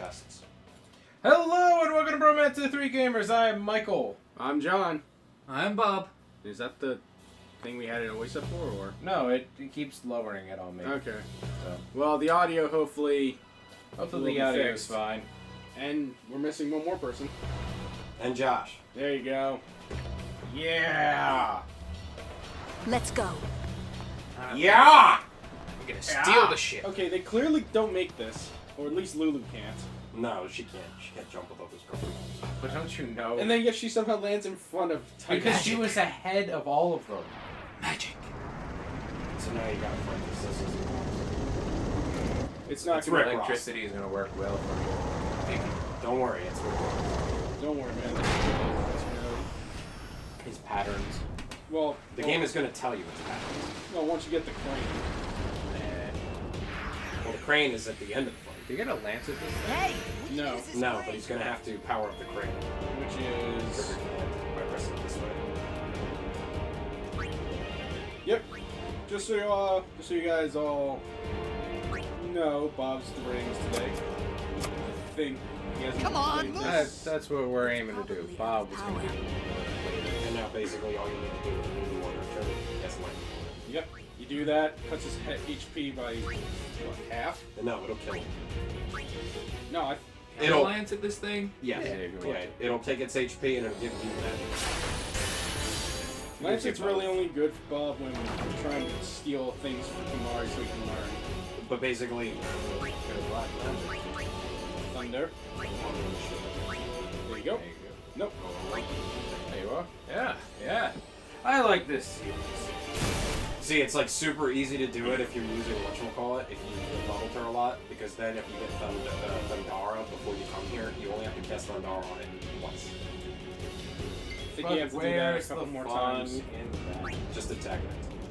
chests. Hello and welcome to Bromance to the Three Gamers. I am Michael. I'm John. I'm Bob. Is that the thing we had it always up for, or? No, it keeps lowering it on me. Okay. So Well, the audio hopefully the audio is fine. And we're missing one more person. And Josh. There you go. Yeah. Let's go. Yeah! We're gonna steal the ship. Okay, they clearly don't make this, or at least Lulu can't. No, she can't. She can't jump with all those girls. But don't you know? And then yet she somehow lands in front of Titan. because she was ahead of all of them. Magic. So now you gotta fight this. This is It's not It's gonna Rick work. Ross. Electricity is gonna work well for you. Don't worry, it's Rick Ross. Don't worry, man. His patterns. Well, The game is gonna tell you its patterns. Well, once you get the crane. Well, the crane is at the end of the fight. Do you get a lance at this? Hey! No, No, but he's gonna have to power up the crane. which is. By pressing it this way. Yep. Just so you guys all know, Bob's the ratings today. I think he hasn't Come on, played move. this. That's what we're aiming to do. Bob was gonna do it. And now basically all you need to do is move the order turn. Yes, Mike. Yep. You do that, cuts his HP by what, half? No, it'll kill him. No, Can It'll- I glance at this thing? Yes. Yeah, if you want to. It'll take its HP and it'll give you that. Lancet's really only good for Bob when you're trying to steal things from Kumari so he can learn. But basically, Thunder. There you go. There you Nope. go. There you are. Yeah, yeah. I like this series. see, it's like super easy to do it if you're using whatchamacallit, if you use the Bubble a lot, because then if you get Thundara before you come here, you only have to cast Thundara on it once. I think you have to do that a Where's couple the more fun times. in that? Just attack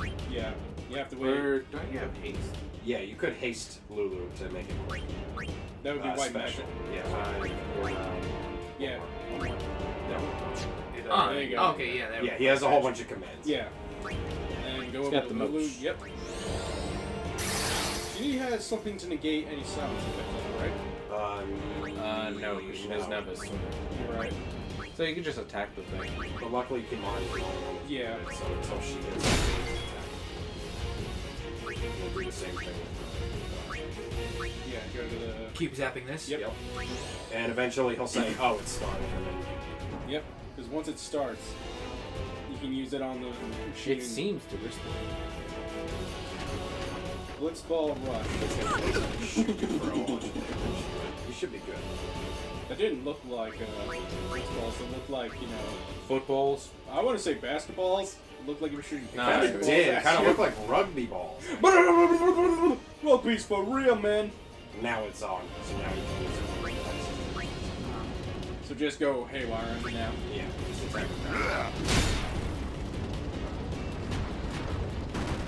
it. Yeah. You have to wait. Or don't you have haste? Yeah, you could haste Lulu to make it That would be white special. magic. Yeah. Yeah. Oh, There you go. okay, yeah, there we Yeah, go. he has a whole bunch of commands. Yeah. And go He's over got to the Lulu. mooch. Yep. She has something to negate any summons, right? No, because she doesn't have a sword. You're right. So you can just attack the thing. But luckily, Kimani is Yeah. so until she gets we'll do the same thing. Yeah, go to the... Keep zapping this? Yep. And eventually he'll say, "Oh, it's started." And then Yep. Because once it starts, you can use it on the machine. It seems to risk Blitzball Rush. shoot you for a launch damage. You should be good. That didn't look like Blitzballs. It looked like, Footballs. I want to say basketballs. It looked like you were shooting Nah, Kind it of was- did. It kind of looked like rugby balls. Rugby's for real, man. Now it's on. So now you can use it. So just go haywire on me now. Yeah. Just attack it.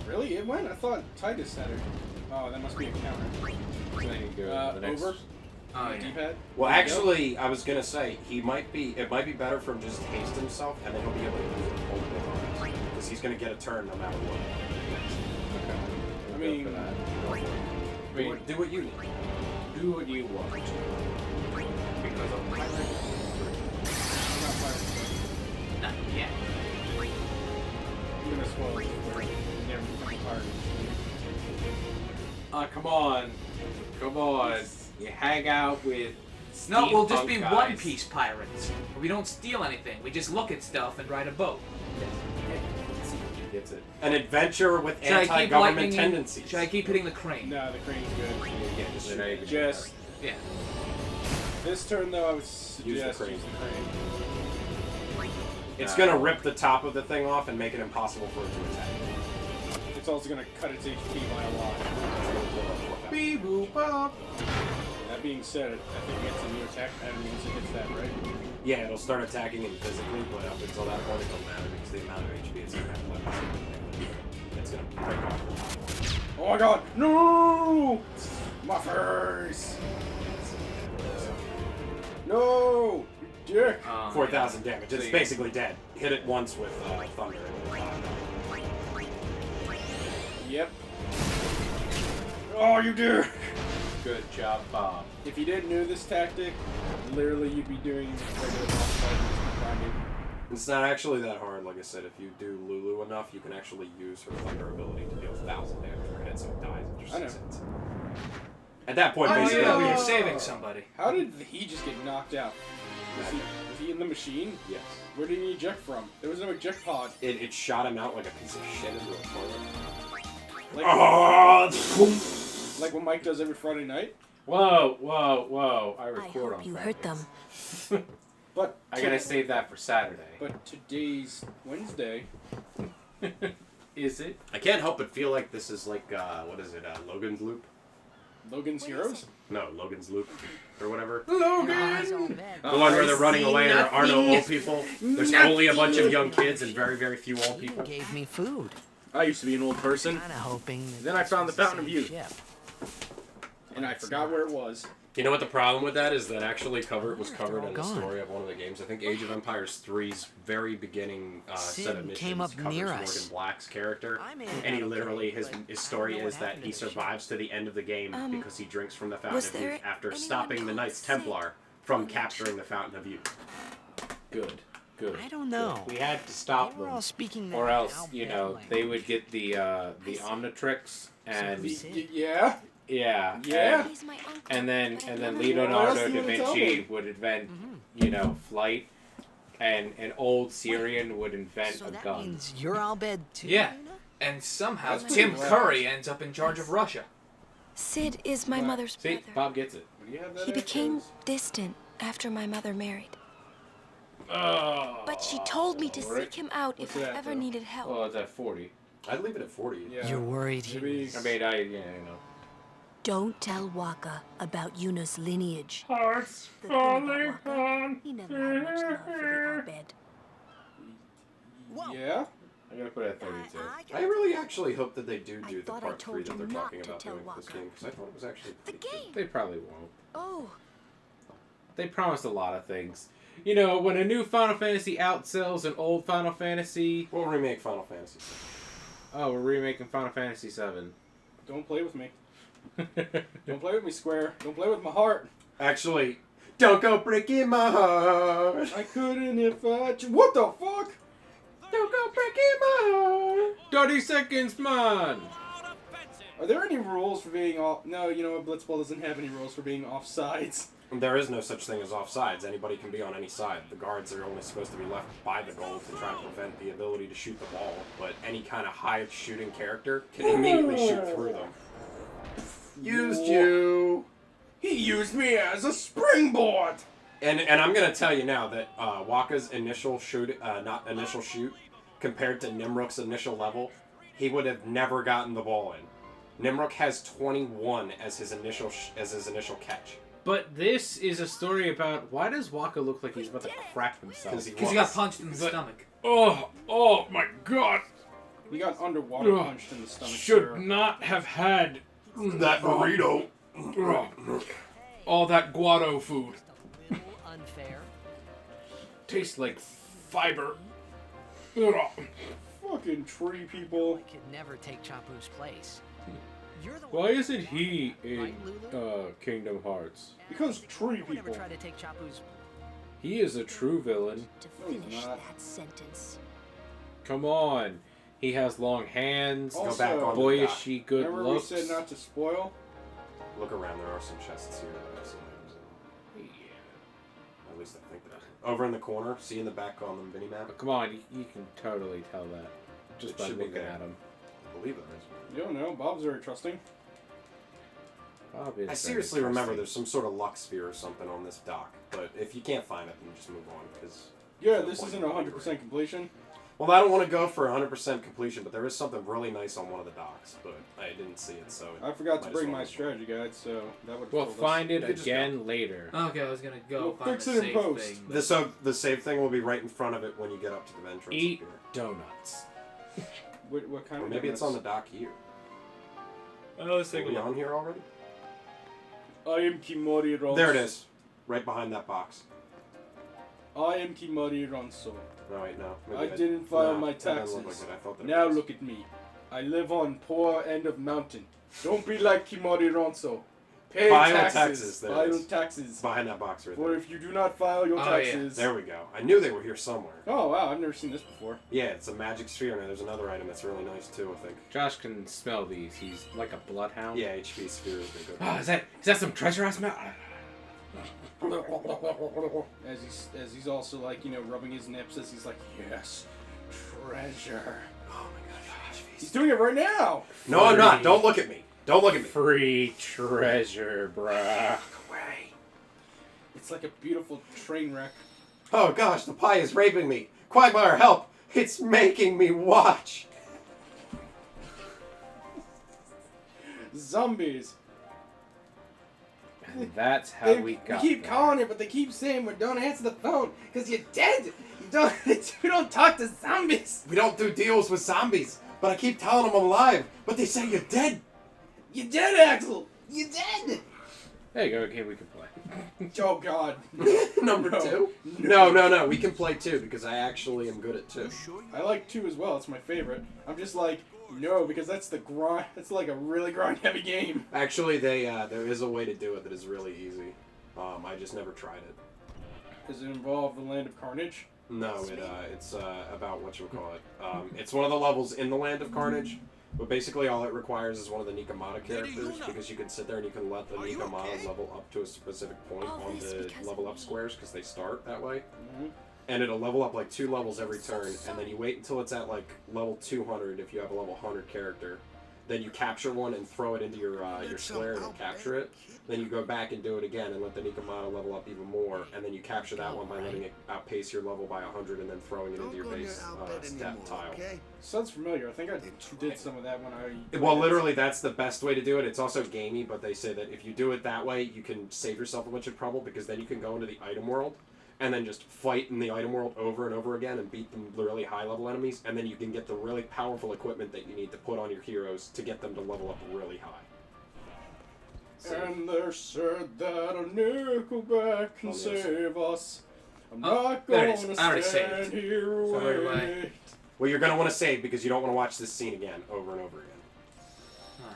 Really? It went? I thought Titus had it. Oh, that must be a counter. Then you go to the next. Over? Oh, yeah. D-pad? Well, There you go. actually, I was gonna say it might be better for him to just haste himself, and then he'll be able to use it multiple times because he's gonna get a turn no matter what. Okay. I We'll mean- go for that. Do what you need. Do what you want. Because I'm pirate. Not fire. Not yet. I'm gonna spoil it for you. Never become a pirate. Come on. Come on. You hang out with No, we'll just steampunk be guys. One Piece pirates. We don't steal anything. We just look at stuff and ride a boat. Gets it. An adventure with Should I keep anti-government lightning? tendencies. Should I keep hitting the crane? No, the crane's good. Yeah, just Then I can Just Yeah. this turn, though, I would suggest crane. use the crane. It's gonna rip the top of the thing off and make it impossible for it to attack. It's also gonna cut its HP by a lot. Beep boop bop. That being said, I think it's a new attack pattern once it hits that, right? Yeah, it'll start attacking him physically, but up until that point, it don't matter because the amount of HP it's gonna have left. It's gonna break off. Oh my god! No! My face! No! You dick! 4,000 damage. It's See. basically dead. Hit it once with thunder. Yep. Oh, you dick! Good job, Bob. If you didn't know this tactic, literally you'd be doing regular boss fighting grinding. It's not actually that hard. Like I said, if you do Lulu enough, you can actually use her thunder ability to deal 1,000 damage per hit, so it dies in just I know. 6 hits. At that point, Oh, basically, yeah, we were saving somebody. How did he just get knocked out? Was he in the machine? yes. Where did he eject from? There was no eject pod. It shot him out like a piece of shit into a toilet. Like what Mike does every Friday night. Whoa, whoa, whoa. I I record hope on you hurt Fridays. them. But I gotta save that for Saturday. But today's Wednesday. Is it? I can't help but feel like this is like, what is it, Logan's Loop? Logan's What is Heroes? No, Logan's Loop, or whatever. Logan! The one where they're running away and there are no nothing. old people. There's only a bunch of young kids and very, very few old people. Gave me food. I used to be an old person, Kinda hoping. that Then I found the this was Fountain of same Youth. ship. and I forgot where it was. You know what the problem with that is? That actually was covered in the gone. story of one of the games. I think Age of Empires 3's very beginning set of Sid missions came up covers near Morgan us. Black's character. I made it And he out literally, okay, his but story I don't know is what that happened he to the ship. survives to the end of the game because he drinks from the Fountain was of there Youth after anyone stopping the called Knights Sid? Templar from capturing the Fountain of Youth. Good. Good. I don't know. We had to stop They were them. all speaking Or that else, Albed you know, language. they would get the Omnitrix and Yeah? yeah. Yeah? He's my uncle. And then but I and then never knew What else Leonardo do you da wanna tell Vinci me? would invent, you know, flight, and an old Syrian would invent So a that gun. means you're Albed too. Yeah. Luna? And somehow That's pretty Tim rad. Curry ends up in charge of Russia. Sid is my Wow. mother's See, brother. Bob gets it. Do you have that He became afterwards? distant after my mother married. Oh. But she told me to Rick. seek him out What's if I that, ever though? needed help. Well, it's at 40. I'd leave it at 40. Yeah. You're worried he Maybe- was. I mean, you know. Don't tell Waka about Yuna's lineage. Hearts The thing about Waka, he never had much love for the Abed. Yeah? I'm gonna put it at 32. I really actually hope that they do I the thought I part 3 told that you they're not talking to about tell doing with this Waka. game, because I thought it was actually The pretty good. game. They probably won't. Oh, They promised a lot of things. You know, when a new Final Fantasy outsells an old Final Fantasy. We'll remake Final Fantasy. Oh, we're remaking Final Fantasy 7. Don't play with me. Don't play with me, Square. Don't play with my heart. Actually, don't go breaking my heart. I couldn't if I... What the fuck? Don't go breaking my heart. 30 seconds, man! Are there any rules for being off... No, you know what? Blitzball doesn't have any rules for being off sides. There is no such thing as offsides. Anybody can be on any side. The guards are only supposed to be left by the goal to try and prevent the ability to shoot the ball. But any kind of high shooting character can immediately shoot through them. Used you. He used me as a springboard! And I'm gonna tell you now that Waka's initial shoot, compared to Nimruk's initial level, he would have never gotten the ball in. Nimruk has 21 as his initial catch. But this is a story about why does Waka look like he's about to crap himself? 'Cause Because he got punched in the stomach. Oh my god! He got underwater Ugh. punched in the stomach. Should sir. not have had That burrito. all that guado food. A little unfair. Tastes like fiber. Fucking tree people. I could never take Chapu's place. You're the Why one isn't he in Right, Lulu? Kingdom Hearts? Because tree I would never people. try to take Chapu's. He is a true villain. to No, he's finish not. that sentence. Come on. He has long hands, Also, Go back on the dock. boyishy good Remember looks. we said not to spoil? Look around. There are some chests here that have some items in them. At least I think that. Over in the corner, see in the back on the mini map. Come on, you can totally tell that just It by should be looking there. at him. I believe it is. You don't know. Bob's very trusting. Bob is I very seriously remember trusting. there's some sort of luck sphere or something on this dock, but if you can't find it, then just move on, because... Yeah, this isn't 100% completion. Well, I don't want to go for 100% completion, but there is something really nice on one of the docks, but I didn't see it, so... I forgot to might as bring well my move on. strategy guide, so that would have We'll told find us. it You could just again later. Okay, I was gonna go We'll find fix the it in safe post. thing. The save thing will be right in front of it when you get up to the entrance. Eat Here. donuts. What kind Or of maybe it's on the donuts? dock here. Oh, let's Are we on here already? I am Kimori Ronso. There it is. Right behind that box. I am Kimori Ronso. No, wait, no. I Maybe didn't file no, my that doesn't taxes. look like it. I thought that it Now was. look at me. I live on poor end of mountain. Don't be like Kimori Ronso. Pay Final taxes. taxes, there it Final is. taxes. Behind that box right For there. if you do not file your Oh, taxes. There we go. I knew they were here somewhere. Oh wow, I've never seen this before. Yeah, it's a magic sphere, and there's another item that's really nice too, I think. Josh can smell these. He's like a bloodhound. Yeah, HP sphere is good. Oh, is that some treasure I smell? As he's also like, you know, rubbing his nips as he's like, yes, treasure. Oh my gosh. He's doing it right now. No, I'm not. Don't look at me. Don't look at me. Free treasure, bruh. Away. It's like a beautiful train wreck. Oh gosh, the pie is raping me. Quagmire, help! It's making me watch. Zombies. And that's how we got keep there. calling it, but they keep saying, "But don't answer the phone because you're dead. You don't. You don't talk to zombies. We don't do deals with zombies, but I keep telling them I'm alive, but they say you're dead. You're dead, Axel. You're dead." There you go. Okay, we can play. Oh God. Number No. 2? No. We can play 2 because I actually am good at 2. I like 2 as well. It's my favorite. I'm just like, no, because that's the grind. That's like a really grind heavy game. Actually, there is a way to do it that is really easy. I just never tried it. Does it involve the Land of Carnage? No, it's about whatchamacallit. It's one of the levels in the Land of Carnage, but basically all it requires is one of the Nikomata characters, because you can sit there and you can let the Nikomata level up to a specific point on the level up squares, because they start that way. Mm-hmm. And it'll level up like 2 levels every turn, and then you wait until it's at like level 200 if you have a level 100 character. Then you capture one and throw it into your square and capture it. Then you go back and do it again and let the Nikomata level up even more, and then you capture that one by letting it outpace your level by 100 and then throwing it into your base step tile. Sounds familiar. I think I did some of that when I. Well, literally, that's the best way to do it. It's also gamey, but they say that if you do it that way, you can save yourself a bunch of trouble, because then you can go into the item world and then just fight in the item world over and over again and beat them really high-level enemies, and then you can get the really powerful equipment that you need to put on your heroes to get them to level up really high. So, And they said that a Nickelback can Oh, yes. save us. I'm Oh, not there going it is. to I already stand saved. here So where do I- wait. well, you're going to want to save because you don't want to watch this scene again over and over again.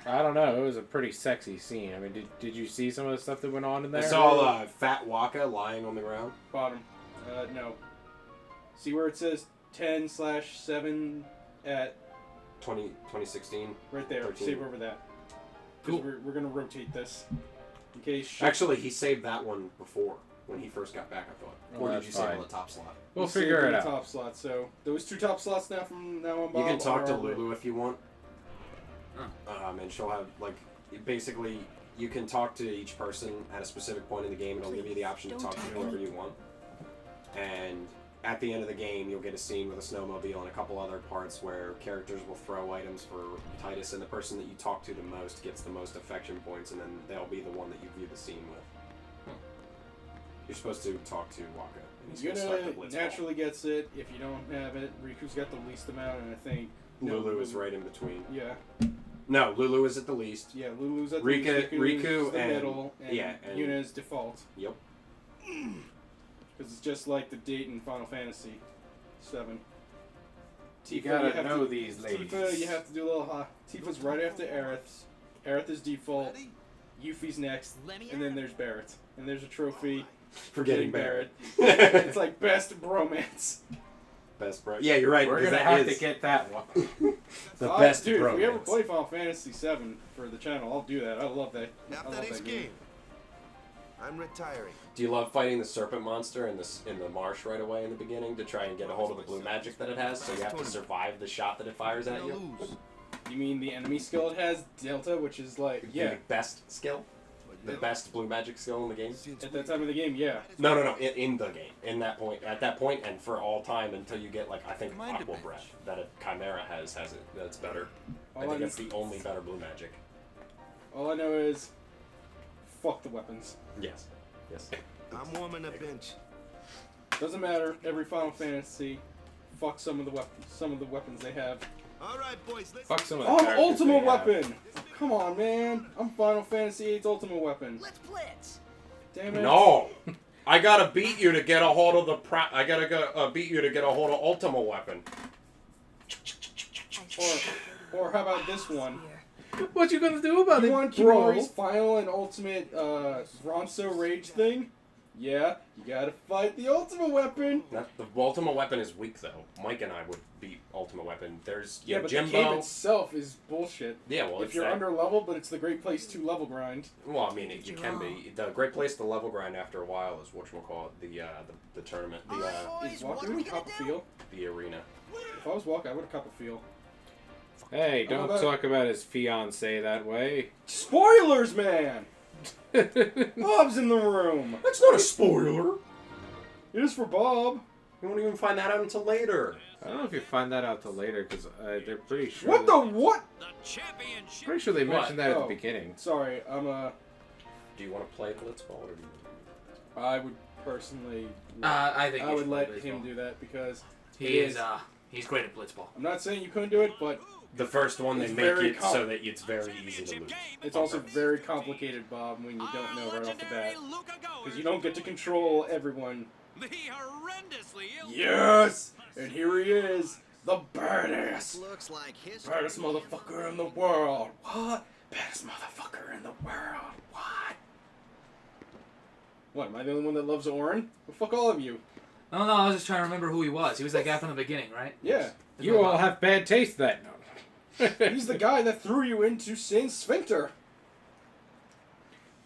I don't know. It was a pretty sexy scene. I mean, did you see some of the stuff that went on in there? I saw Fat Waka lying on the ground. Bottom. No. See where it says 10/7 at 2016. right there. 13. Save over that. Because Cool. we're gonna rotate this in case. Actually, he saved that one before when he first got back, I thought. Oh, Or did that's you save fine. on the top slot? We'll we saved figure in it the out. Top slot. So those 2 top slots now from now on. You Bob, can talk to are- Lulu if you want. And she'll have, like, basically, you can talk to each person at a specific point in the game, and it'll give you the option to talk to whoever you want. And at the end of the game, you'll get a scene with a snowmobile and a couple other parts where characters will throw items for Titus, and the person that you talk to the most gets the most affection points, and then they'll be the one that you view the scene with. You're supposed to talk to Waka, and he's going to start the Yuna Blitzball. naturally gets it. If you don't have it, Riku's got the least amount, and I think Lulu is right in between. Yeah. No, Lulu is at the least. Yeah, Lulu's at the Riku Riku's the and- middle, and yeah, and- Yuna's default. Yep. Because it's just like the date in Final Fantasy VII. You Tifa, gotta have know to, these ladies. Tifa, you have to do a little hot. Tifa's right after Aerith. Aerith is default. Yuffie's next, and then there's Barrett. And there's a trophy. Forgetting Barrett. It's like best bromance. Best bro. Yeah, you're right. We're because gonna that have is to get that one. the best Dude, if we ever bromance. play Final Fantasy VII for the channel, I'll do that. I love that. I After love this that game. game, I'm retiring. Do you love fighting the serpent monster in the marsh right away in the beginning to try and get a hold of the blue magic that it has? So you have to survive the shot that it fires at I'm gonna you. lose. You mean the enemy skill it has, Delta, which is like, The yeah, best skill, the best blue magic skill in the game. at that time of the game, yeah. No. In the game, at that point, and for all time until you get like I think Aqua Breath that a Chimera has it. That's better. I All think I that's the only better blue magic. All I know is, fuck the weapons. Yes. I'm warming a bench. Doesn't matter. Every Final Fantasy, fuck some of the weapons they have. All right, boys, let's. Fuck some of the Oh, characters Ultimate they have. Weapon! Oh, come on, man. I'm Final Fantasy VIII's Ultimate Weapon. Let's blitz. Damn it. No. I gotta beat you to get a hold of the beat you to get a hold of Ultima Weapon. Or how about this one? What you gonna do about You it, want bro? Kimari's final and ultimate Ronso Rage thing? Yeah, you gotta fight the ultimate weapon. The ultimate weapon is weak though. Mike and I would beat ultimate weapon. There's Yeah, but the Jimbo. cave itself is bullshit. Yeah, well, if it's you're that. under level, but it's the great place to level grind. Well, I mean, you can be. The great place to level grind after a while is whatchamacallit, the tournament, Is walking with cup of feel? the arena. If I was walking, I would have cup of feel. Hey, don't about- talk about his fiance that way. Spoilers, man! Bob's in the room. That's not a spoiler. It is for Bob. You won't even find that out until later. I don't know if you find that out till later, because they're pretty sure. What the what? Pretty sure they mentioned that at Oh. the beginning. Sorry, Do you want to play Blitzball or do you? I would personally. I think I you would should let play him Blitzball. do that because He is. He's great at Blitzball. I'm not saying you couldn't do it, but The first one they It's make very it so that it's very easy to lose. it's also very complicated, Bob, when you don't know right off the bat. Because you don't get to control everyone. The horrendously ill. Yes! And here he is, the baddest! Looks like his Baddest motherfucker in the world. What? Baddest motherfucker in the world. What? What, am I the only one that loves Orin? Well, fuck all of you. I don't know. I was just trying to remember who he was. He was that guy from the beginning, right? Yeah. You all have bad taste that no. He's the guy that threw you into Sin Sphincter.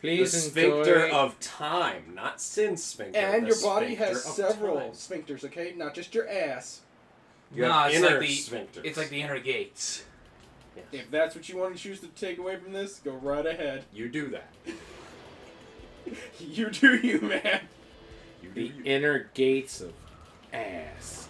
The Please sphincter enjoy. of time, not sin sphincter. And the your body sphincter has of several time. sphincters, okay? Not just your ass. You No, have it's inner like the sphincters. it's like the inner gates. Yes. If that's what you want to choose to take away from this, go right ahead. You do that. You do you, man. You do The you. inner gates of ass.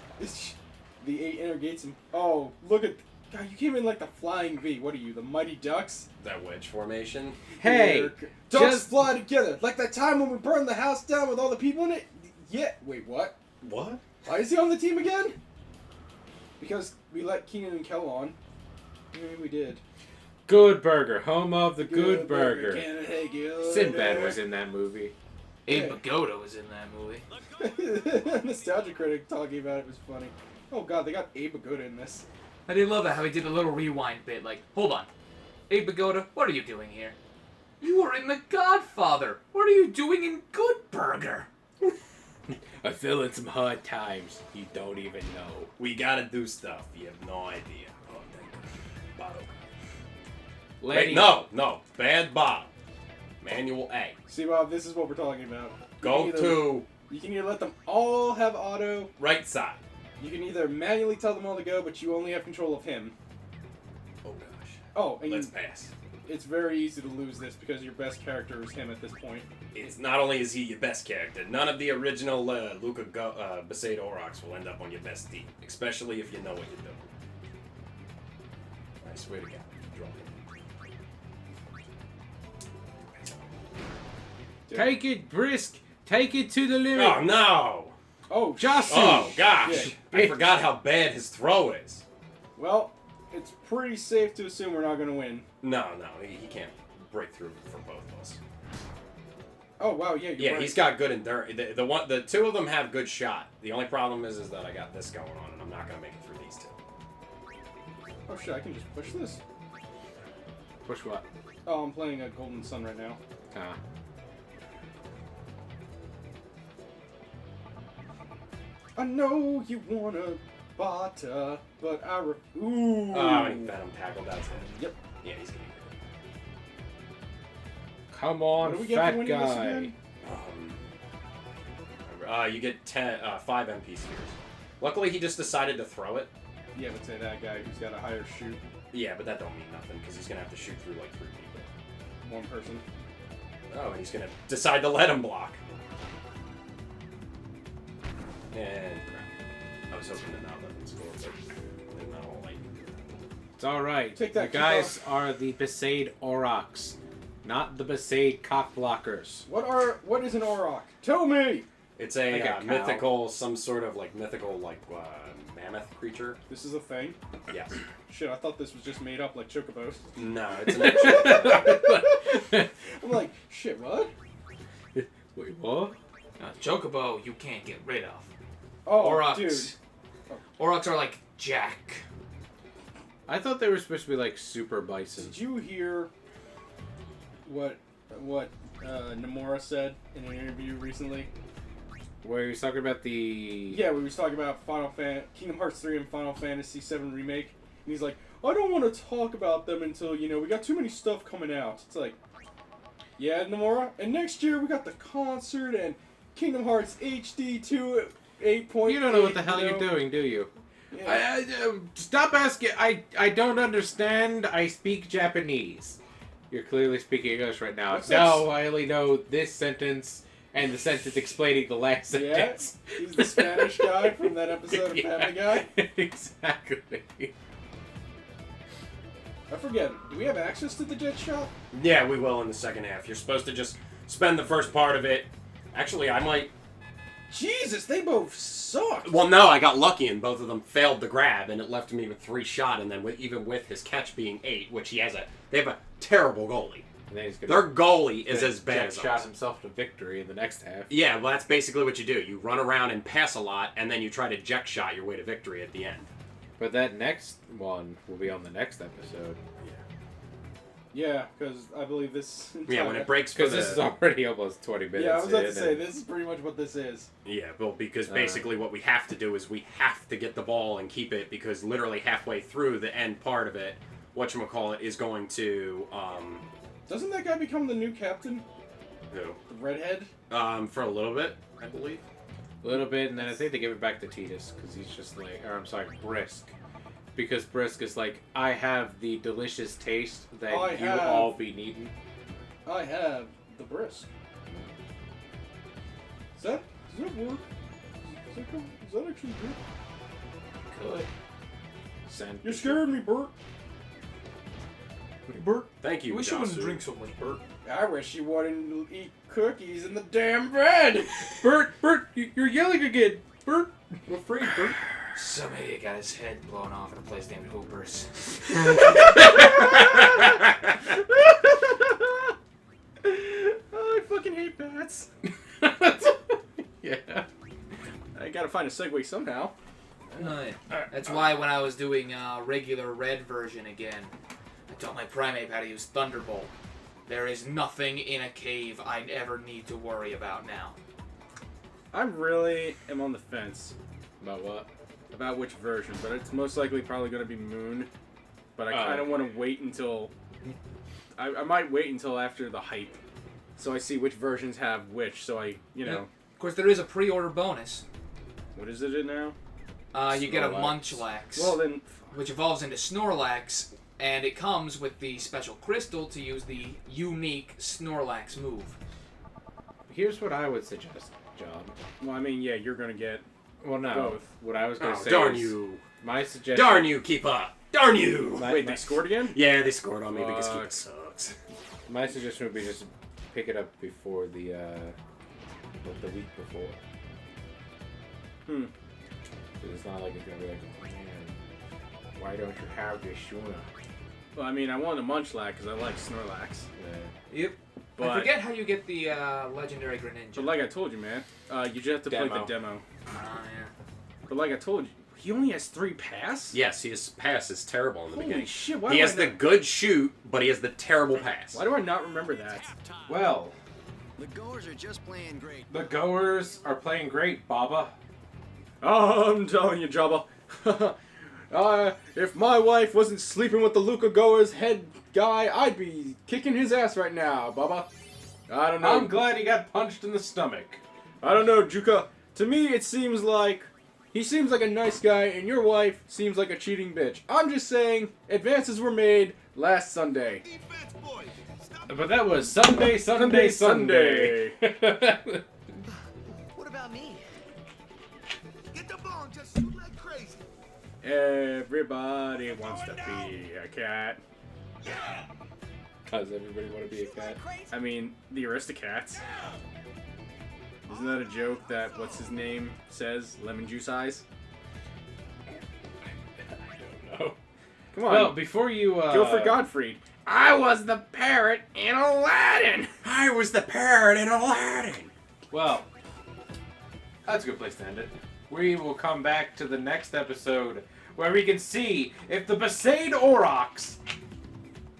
The 8 inner gates. Oh, look at. God, you came in like the Flying V. What are you, the Mighty Ducks? That wedge formation. Hey, Ducks just- fly together. Like that time when we burned the house down with all the people in it? Yeah. Wait, what? What? Why is he on the team again? Because we let Keenan and Kel on. Yeah, we did. Good Burger, home of the Good Burger. Canada, hey, good. Sinbad was in that movie. Abe Yeah. Pagoda was in that movie. Nostalgia Critic talking about it was funny. Oh god, they got Abe Pagoda in this. I did love that how he did a little rewind bit. Like, hold on, Abe Pagoda, what are you doing here? You were in The Godfather. What are you doing in Good Burger? I feel in some hard times. You don't even know. We gotta do stuff. You have no idea. Oh, thank God. Bottle. Lenny, Wait, no. Bad Bob. Manual A. See, Bob, this is what we're talking about. Go to You can either let them all have auto. right side. You can either manually tell them all to go, but you only have control of him. Oh gosh. Oh, and Let's pass. it's very easy to lose this because your best character is him at this point. It's not only is he your best character, none of the original Luca Besaid Aurochs will end up on your best team, especially if you know what you're doing. I swear to God, draw it. take it, Brisk. Take it to the limit. Oh no! Oh, Josu. Oh gosh! Yeah. I forgot how bad his throw is. well, it's pretty safe to assume we're not going to win. No, he can't break through for both of us. Oh wow, yeah, you're Yeah, right. he's got good endurance. The two of them have good shot. The only problem is that I got this going on, and I'm not gonna make it through these two. Oh shit, I can just push this. Push what? Oh, I'm playing a Golden Sun right now. Ah. I know you wanna butter, but I ooh. Oh, and he Venom tackled. That's it. Yep. Yeah, he's gonna. Come What on, do we get for fat winning this guy. again? You get 5 MP spheres. Luckily, he just decided to throw it. Yeah, but say that guy who's got a higher shoot. Yeah, but that don't mean nothing because he's gonna have to shoot through like 3 people. One person. Oh, and he's gonna decide to let him block. And crap. I was hoping to not let him score, but they're not all like. It's alright. Take that, You guys are the Besaid Aurochs, not the Besaid Cockblockers. What is an Auroch? Tell me! It's a Like a cow. mythical, some sort of like mythical mammoth creature. This is a thing? Yes. Shit, I thought this was just made up like Chocobos. No, it's an actual. I'm like, shit, what? Wait, what? Chocobo, you can't get rid of. Oh, Aurochs. dude. Aurochs are like Jack. I thought they were supposed to be like super bison. Did you hear what Nomura said in an interview recently? Where he was talking about the... Yeah, we was talking about Kingdom Hearts 3 and Final Fantasy 7 Remake. And he's like, I don't want to talk about them until, we got too many stuff coming out. It's like, yeah, Nomura. And next year we got the concert and Kingdom Hearts HD 2 8.8. You don't know what the hell you're doing, do you? Yeah. Stop asking. I don't understand. I speak Japanese. You're clearly speaking English right now. What's No, that? I only know this sentence and the sentence explaining the last Yeah, sentence. he's the Spanish guy from that episode of Family Guy. Exactly. I forget. Do we have access to the jet shop? Yeah, we will in the second half. You're supposed to just spend the first part of it. Actually, I might... Jesus, they both sucked. Well, no, I got lucky and both of them failed the grab, and it left me with 3 shot, and then even with his catch being 8, which they have a terrible goalie. And then he's gonna Their goalie is as bad jet as shot ours. himself to victory in the next half. Yeah, well, that's basically what you do. You run around and pass a lot, and then you try to jet shot your way to victory at the end. But that next one will be on the next episode. Yeah, because I believe this. Yeah, when it breaks for Because this is already almost 20 minutes. Yeah, I was about to in, say and- this is pretty much what this is. Yeah, well, because basically what we have to do is we have to get the ball and keep it, because literally halfway through the end part of it, whatchamacallit is going to, Doesn't that guy become the new captain? who? The redhead? For a little bit, I believe. A little bit, and then I think they give it back to Titus, because he's just like, or I'm sorry, Brisk. Because Brisk is like, I have the delicious taste that you all be needing. I have the Brisk. Does that work? Is that actually good? Good. Send You scared me, Bert. Bert. Thank you, Wish you wouldn't Dasu. drink so much, Bert. I wish you wouldn't eat cookies in the damn bread. Bert, you're yelling again. Bert, We're free, Bert. Some idiot got his head blown off in a place named Hoopers. I fucking hate bats. yeah. I gotta find a segue somehow. That's why when I was doing regular red version again, I taught my primate how to use Thunderbolt. There is nothing in a cave I ever need to worry about now. I really am on the fence About what? about which version, but it's most likely probably going to be Moon. But I Oh. kind of want to wait until... I might wait until after the hype, so I see which versions have which, so I, you know... Of course, there is a pre-order bonus. What is it now? You get a Snorlax. Munchlax, Well, then... which evolves into Snorlax, and it comes with the special crystal to use the unique Snorlax move. Here's what I would suggest, John. Well, I mean, yeah, you're going to get... Well, no. Both. What I was going Oh, to say darn is you. my suggestion... Darn you, keep up. Darn you. Wait, they scored again? Yeah, they scored on me because Fuck. Keep sucks. My suggestion would be just pick it up before the week before. 'Cause it's not like it's gonna be like, oh, man, why don't you have this sooner? Well, I mean, I want a Munchlax because I like Snorlax. Yep. But, I forget how you get the legendary Greninja. but like I told you, man, you just have to play the Demo. demo. yeah. But like I told you, he only has 3 pass? Yes, his pass is terrible in the Holy beginning. shit, why He do has I the not... good shoot, but he has the terrible pass. Why do I not remember that? Well, The goers are just playing great. the goers are playing great, Baba. I'm telling you, Jabba. If my wife wasn't sleeping with the Luca Goer's head guy, I'd be kicking his ass right now, Baba. I don't know. I'm glad he got punched in the stomach. I don't know, Juka. To me, it seems like he seems like a nice guy, and your wife seems like a cheating bitch. I'm just saying, advances were made last Sunday. Defense, boys. Stop. But that was Sunday. Sunday. What about me? Get the ball and just shoot like crazy. Everybody wants to be a cat. Does everybody want to be a cat? I mean, the Aristocats. Isn't that a joke that, what's his name says? Lemon juice eyes? I don't know. Come on. Well, before you Go for Gottfried. I was the parrot in Aladdin. I was the parrot in Aladdin. Well, that's a good place to end it. We will come back to the next episode where we can see if the Besaid Aurochs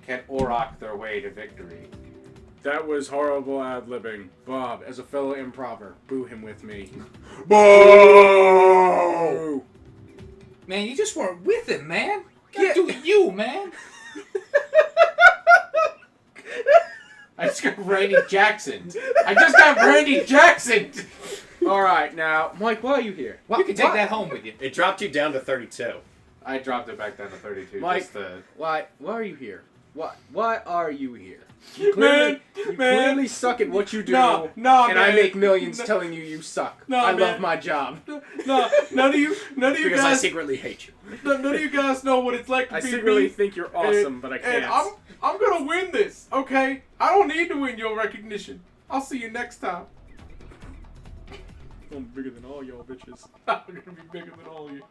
can Auroch their way to victory. That was horrible ad-libbing. Bob, as a fellow improver, boo him with me. Boo! Man, you just weren't with him, man. Get to you, man. I just got Randy Jackson. I just got Randy Jackson. All right, now, Mike, why are you here? You can take that home with you. It dropped you down to 32. I dropped it back down to 32. Mike, just to... why are you here? Why are you here? You clearly suck at what you do, no, and man. I make millions telling you suck. No, I man. love my job. No, none of you Because I guys, secretly hate you. none of you guys know what it's like to I be secretly me. think you're awesome, but I can't. And I'm gonna win this, okay? I don't need to win your recognition. I'll see you next time. I'm bigger than all y'all bitches. I'm gonna be bigger than all of you.